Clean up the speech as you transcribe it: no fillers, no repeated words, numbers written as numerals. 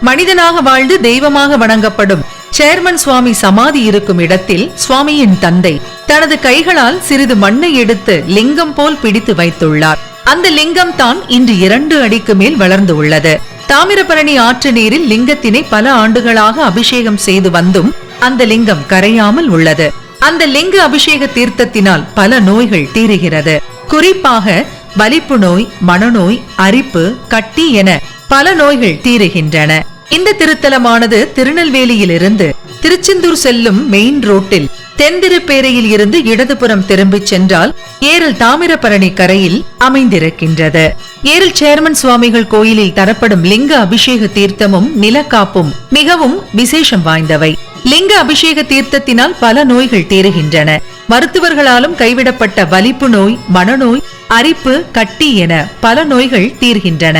மனிதனாக வாழ்ந்து தெய்வமாக வணங்கப்படும் சேர்மன் சுவாமி சமாதி இருக்கும் இடத்தில் சுவாமியின் தந்தை தனது கைகளால் சிறிது மண்ணை எடுத்து லிங்கம் போல் பிடித்து வைத்துள்ளார். அந்த லிங்கம் தான் இன்று 2 அடிக்கு மேல் வளர்ந்து உள்ளது. தாமிரபரணி ஆற்று நீரில் லிங்கத்தினை பல ஆண்டுகளாக அபிஷேகம் செய்து வந்தும் அந்த லிங்கம் கரையாமல் உள்ளது. அந்த லிங்க அபிஷேக தீர்த்தத்தினால் பல நோய்கள் தீருகிறது. குறிப்பாக வலிப்பு நோய், மனநோய், அரிப்பு, கட்டி என பல நோய்கள் தீருகின்றன. இந்த திருத்தலமானது திருநெல்வேலியிலிருந்து திருச்செந்தூர் செல்லும் மெயின் ரோட்டில் தென்திருப்பேரையில் இருந்து இடதுபுறம் திரும்பிச் சென்றால் ஏரல் தாமிரபரணி கரையில் அமைந்திருக்கின்றது. ஏரல் சேர்மன் சுவாமிகள் கோயிலில் தரப்படும் லிங்க அபிஷேக தீர்த்தமும் நிலக்காப்பும் மிகவும் விசேஷம் வாய்ந்தவை. லிங்க அபிஷேக தீர்த்தத்தினால் பல நோய்கள் தீருகின்றன. மருத்துவர்களாலும் கைவிடப்பட்ட வலிப்பு நோய், மனநோய், அரிப்பு, கட்டி என பல நோய்கள் தீர்கின்றன.